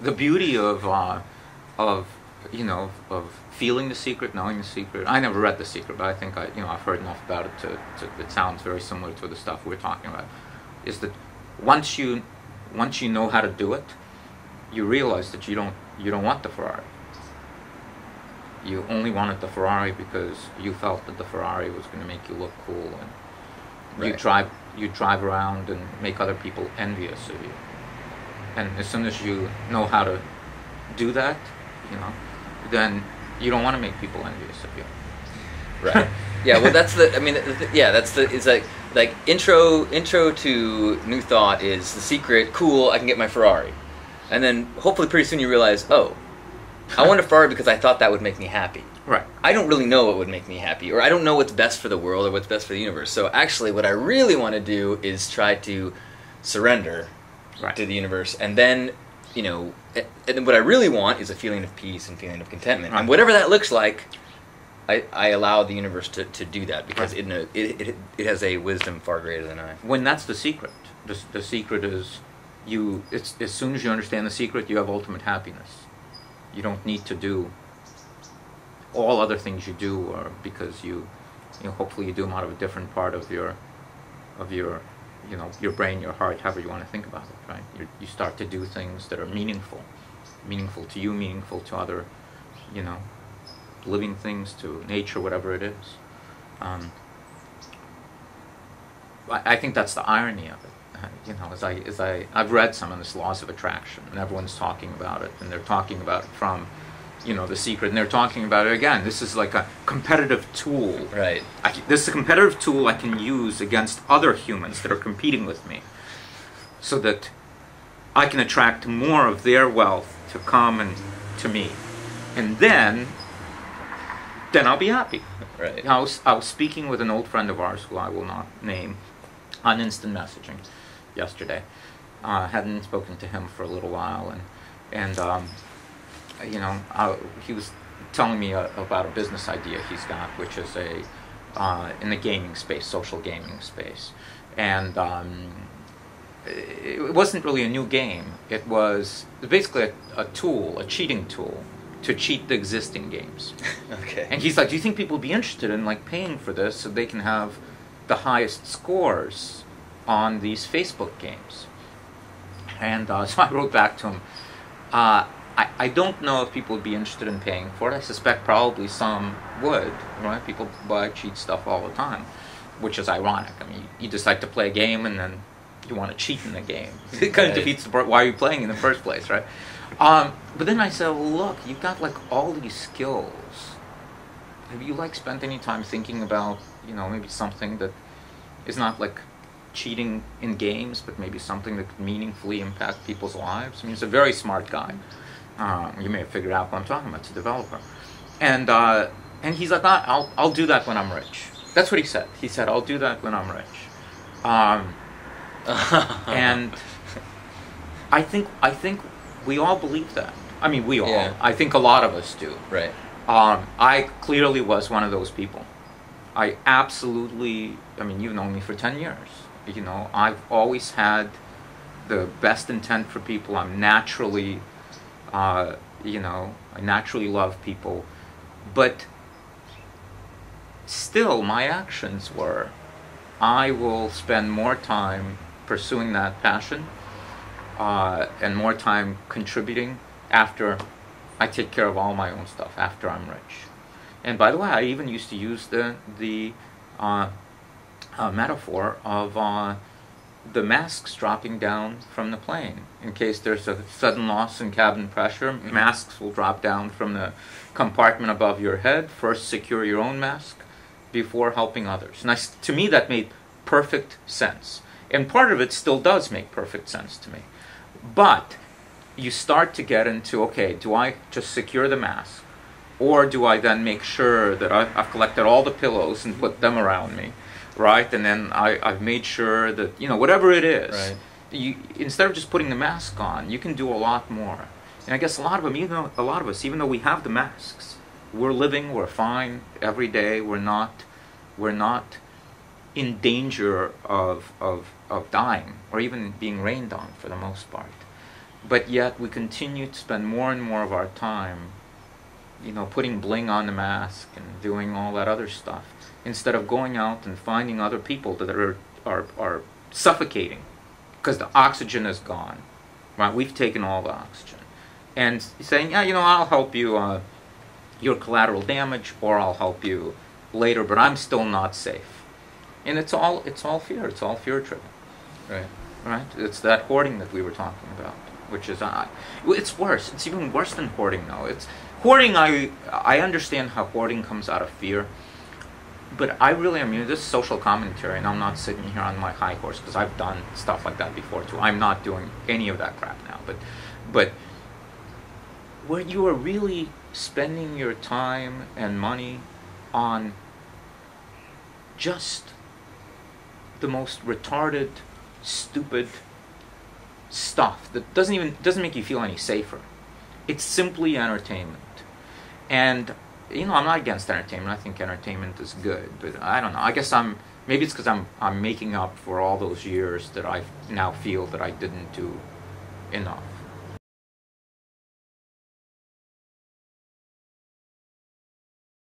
the beauty of of feeling the secret, knowing the secret. I never read The Secret, but I think I've heard enough about it to it sounds very similar to the stuff we're talking about. Is that once you know how to do it, you realize that you don't want the Ferrari. You only wanted the Ferrari because you felt that the Ferrari was going to make you look cool, and Right. you drive around and make other people envious of you. And as soon as you know how to do that, then you don't want to make people envious of you. Right. Yeah. Well, that's the. I mean, that's the. It's like intro to New Thought is The Secret. Cool. I can get my Ferrari, and then hopefully pretty soon you realize, oh, I want a Ferrari because I thought that would make me happy. Right. I don't really know what would make me happy, or I don't know what's best for the world or what's best for the universe. So actually, what I really want to do is try to surrender Right. to the universe, and then, and then what I really want is a feeling of peace and feeling of contentment, Right. and whatever that looks like, I allow the universe to do that because Right. it has a wisdom far greater than I. When that's the secret. The secret is it's as soon as you understand the secret, you have ultimate happiness. You don't need to do all other things you do, or because hopefully you do them out of a different part of your your brain, your heart, however you want to think about it, right? You start to do things that are meaningful to you, meaningful to other, living things, to nature, whatever it is. I think that's the irony of it. I've read some of this laws of attraction, and everyone's talking about it, and they're talking about it from, The Secret, and they're talking about it again. This is like a competitive tool. Right. This is a competitive tool I can use against other humans that are competing with me, so that I can attract more of their wealth to come and to me, and then I'll be happy. Right. I was speaking with an old friend of ours, who I will not name, on instant messaging yesterday. Hadn't spoken to him for a little while, and he was telling me about a business idea he's got, which is in the gaming space, social gaming space, and it wasn't really a new game. It was basically a tool, a cheating tool, to cheat the existing games. Okay. And he's like, do you think people would be interested in paying for this so they can have the highest scores on these Facebook games? And so I wrote back to him, I don't know if people would be interested in paying for it. I suspect probably some would, right? People buy cheat stuff all the time, which is ironic. I mean, you just like to play a game and then you want to cheat in the game. It kind of defeats the point. Why are you playing in the first place, right? But then I said, well, look, you've got all these skills. Have you spent any time thinking about, maybe something that is not cheating in games, but maybe something that could meaningfully impact people's lives? I mean, he's a very smart guy. You may have figured out what I'm talking about. It's a developer. And he's like, I'll do that when I'm rich. That's what he said. He said, I'll do that when I'm rich. And I think we all believe that. I mean, we all. Yeah. I think a lot of us do. Right. I clearly was one of those people. I absolutely, you've known me for 10 years. I've always had the best intent for people. I'm naturally, I naturally love people. But still, my actions were, I will spend more time pursuing that passion and more time contributing after I take care of all my own stuff, after I'm rich. And by the way, I even used to use the metaphor of the masks dropping down from the plane. In case there's a sudden loss in cabin pressure, masks will drop down from the compartment above your head. First, secure your own mask before helping others. And to me, that made perfect sense. And part of it still does make perfect sense to me. But you start to get into, okay, do I just secure the mask? Or do I then make sure that I've collected all the pillows and put them around me, right? And then I've made sure that, whatever it is, right. Instead of just putting the mask on, you can do a lot more. And I guess a lot of us, even though we have the masks, we're fine every day. We're not in danger of dying or even being rained on for the most part. but yet we continue to spend more and more of our time, putting bling on the mask and doing all that other stuff, instead of going out and finding other people that are suffocating because the oxygen is gone. Right? We've taken all the oxygen. And saying, yeah, I'll help you, your collateral damage, or I'll help you later, but I'm still not safe. And it's all fear. It's all fear driven. Right. Right? It's that hoarding that we were talking about, which is it's worse. It's even worse than hoarding, though. It's hoarding. I understand how hoarding comes out of fear, but this is social commentary, and I'm not sitting here on my high horse because I've done stuff like that before too. I'm not doing any of that crap now, but where you are really spending your time and money on just the most retarded, stupid stuff that doesn't make you feel any safer. It's simply entertainment. And I'm not against entertainment. I think entertainment is good, but I don't know. I guess maybe it's because I'm making up for all those years that I now feel that I didn't do enough.